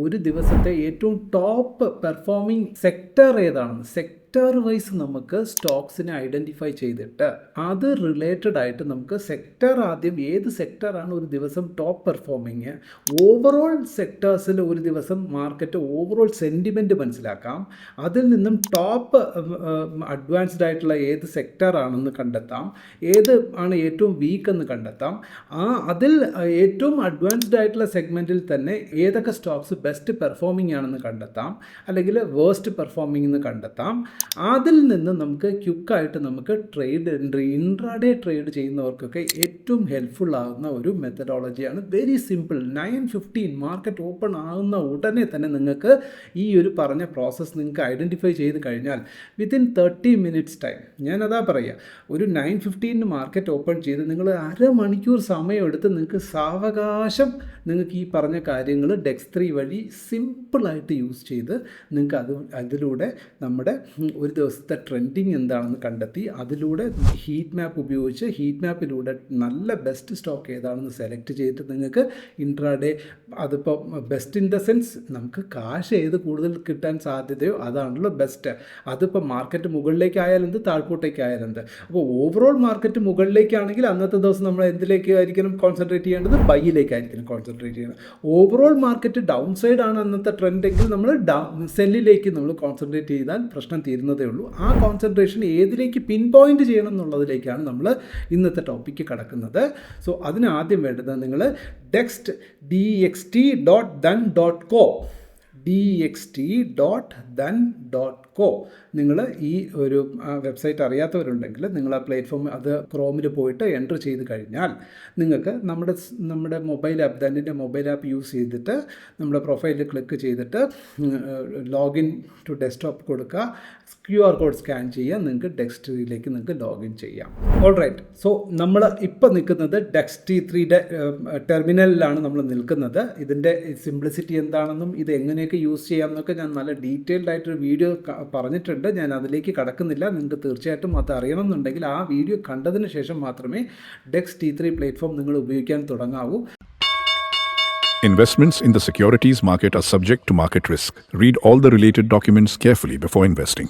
ഒരു ദിവസത്തെ ഏറ്റവും ടോപ്പ് പെർഫോമിംഗ് സെക്ടർ ഏതാണെന്ന് സെക്ടർ വൈസ് നമുക്ക് സ്റ്റോക്സിനെ ഐഡൻറ്റിഫൈ ചെയ്തിട്ട് അത് റിലേറ്റഡ് ആയിട്ട് നമുക്ക് സെക്ടർ ആദ്യം ഏത് സെക്ടറാണ് ഒരു ദിവസം ടോപ്പ് പെർഫോമിങ്, ഓവറോൾ സെക്ടേഴ്സിൽ ഒരു ദിവസം മാർക്കറ്റ് ഓവറോൾ സെൻറ്റിമെൻറ്റ് മനസ്സിലാക്കാം. അതിൽ നിന്നും ടോപ്പ് അഡ്വാൻസ്ഡ് ആയിട്ടുള്ള ഏത് സെക്ടറാണെന്ന് കണ്ടെത്താം, ഏത് ആണ് ഏറ്റവും വീക്ക് എന്ന് കണ്ടെത്താം. അതിൽ ഏറ്റവും അഡ്വാൻസ്ഡ് ആയിട്ടുള്ള സെഗ്മെൻറ്റിൽ തന്നെ ഏതൊക്കെ സ്റ്റോക്സ് ബെസ്റ്റ് പെർഫോമിംഗ് ആണെന്ന് കണ്ടെത്താം, അല്ലെങ്കിൽ വേസ്റ്റ് പെർഫോമിംഗ് എന്ന് കണ്ടെത്താം. അതിൽ നിന്ന് നമുക്ക് ക്വിക്കായിട്ട് നമുക്ക് ട്രേഡ് എൻട്രി ഇൻട്രാഡേ ട്രേഡ് ചെയ്യുന്നവർക്കൊക്കെ ഏറ്റവും ഹെൽപ്ഫുൾ ആകുന്ന ഒരു മെത്തഡോളജിയാണ്. Very simple. 9:15 മാർക്കറ്റ് ഓപ്പൺ ആകുന്ന ഉടനെ തന്നെ നിങ്ങൾക്ക് ഈ ഒരു പറഞ്ഞ പ്രോസസ്സ് നിങ്ങൾക്ക് ഐഡൻറ്റിഫൈ ചെയ്ത് കഴിഞ്ഞാൽ വിത്തിൻ 30 മിനിറ്റ്സ് ടൈം, ഞാനതാ പറയുക, ഒരു 9:15 മാർക്കറ്റ് ഓപ്പൺ ചെയ്ത് നിങ്ങൾ അരമണിക്കൂർ സമയമെടുത്ത് നിങ്ങൾക്ക് സാവകാശം നിങ്ങൾക്ക് ഈ പറഞ്ഞ കാര്യങ്ങൾ ഡെക്സ്3 വഴി സിമ്പിളായിട്ട് യൂസ് ചെയ്ത് നിങ്ങൾക്ക് അതിലൂടെ നമ്മുടെ ഒരു ദിവസത്തെ ട്രെൻഡിങ് എന്താണെന്ന് കണ്ടെത്തി അതിലൂടെ ഹീറ്റ് മാപ്പ് ഉപയോഗിച്ച് ഹീറ്റ് മാപ്പിലൂടെ നല്ല ബെസ്റ്റ് സ്റ്റോക്ക് ഏതാണെന്ന് സെലക്ട് ചെയ്തിട്ട് നിങ്ങൾക്ക് ഇൻട്രാഡേ, അതിപ്പോൾ ബെസ്റ്റ് ഇൻ ദ സെൻസ് നമുക്ക് കാശ് ഏത് കൂടുതൽ കിട്ടാൻ സാധ്യതയോ അതാണല്ലോ ബെസ്റ്റ്. അതിപ്പോൾ മാർക്കറ്റ് മുകളിലേക്കായാലും എന്ത് താഴ്പോട്ടേക്കായാലും എന്ത്. അപ്പോൾ ഓവറോൾ മാർക്കറ്റ് മുകളിലേക്കാണെങ്കിൽ അന്നത്തെ ദിവസം നമ്മൾ എന്തിലേക്കായിരിക്കണം കോൺസെൻട്രേറ്റ് ചെയ്യേണ്ടത്? ബൈയിലേക്കായിരിക്കണം കോൺസെൻട്രേറ്റ് ചെയ്യണം. ഓവറോൾ മാർക്കറ്റ് ഡൗൺ സൈഡ് ആണ് അന്നത്തെ ട്രെൻഡെങ്കിൽ നമ്മൾ സെല്ലിലേക്ക് നമ്മൾ കോൺസെൻട്രേറ്റ് ചെയ്താൽ പ്രശ്നം തീരുന്നതേ ഉള്ളൂ. ആ കോൺസെൻട്രേഷൻ ഏതിലേക്ക് പിൻ പോയിന്റ് ചെയ്യണം എന്നുള്ളതിലേക്കാണ് നമ്മൾ ഇന്നത്തെ ടോപ്പിക്ക് കടക്കുന്നത്. സോ അതിന് ആദ്യം വേണ്ടത് നിങ്ങൾ DXT.then.co DXT.then.co നിങ്ങൾ ഈ ഒരു വെബ്സൈറ്റ് അറിയാത്തവരുണ്ടെങ്കിൽ നിങ്ങൾ ആ പ്ലാറ്റ്ഫോം അത് ക്രോമിൽ പോയിട്ട് എൻ്റർ ചെയ്ത് കഴിഞ്ഞാൽ നിങ്ങൾക്ക് നമ്മുടെ മൊബൈൽ ആപ്പ് ദന്നിൻ്റെ മൊബൈൽ ആപ്പ് യൂസ് ചെയ്തിട്ട് നമ്മുടെ പ്രൊഫൈലിൽ ക്ലിക്ക് ചെയ്തിട്ട് ലോഗിൻ ടു ഡെസ്ക്ടോപ്പ് കൊടുക്കുക, QR കോഡ് സ്കാൻ ചെയ്യുക, നിങ്ങൾക്ക് ഡെക്സ്3യിലേക്ക് നിങ്ങൾക്ക് ലോഗിൻ ചെയ്യാം. ഓൾറൈറ്റ്. സോ നമ്മൾ ഇപ്പോൾ നിൽക്കുന്നത് ഡെക്സ്3യുടെ ടെർമിനലിലാണ് നമ്മൾ നിൽക്കുന്നത്. ഇതിൻ്റെ സിംപ്ലിസിറ്റി എന്താണെന്നും ഇത് എങ്ങനെയൊക്കെ യൂസ് ചെയ്യാമെന്നൊക്കെ ഞാൻ നല്ല ഡീറ്റെയിൽഡ് ആയിട്ടൊരു വീഡിയോ പറഞ്ഞിട്ടുണ്ട്. ഞാൻ അതിലേക്ക് കടക്കുന്നില്ല. നിങ്ങൾക്ക് തീർച്ചയായിട്ടും അത് അറിയണമെന്നുണ്ടെങ്കിൽ ആ വീഡിയോ കണ്ടതിന് ശേഷം മാത്രമേ ഡെക്സ്3 പ്ലാറ്റ്ഫോം നിങ്ങൾ ഉപയോഗിക്കാൻ തുടങ്ങാവൂ. Investments in the securities market are subject to market risk. Read all the related documents carefully before investing.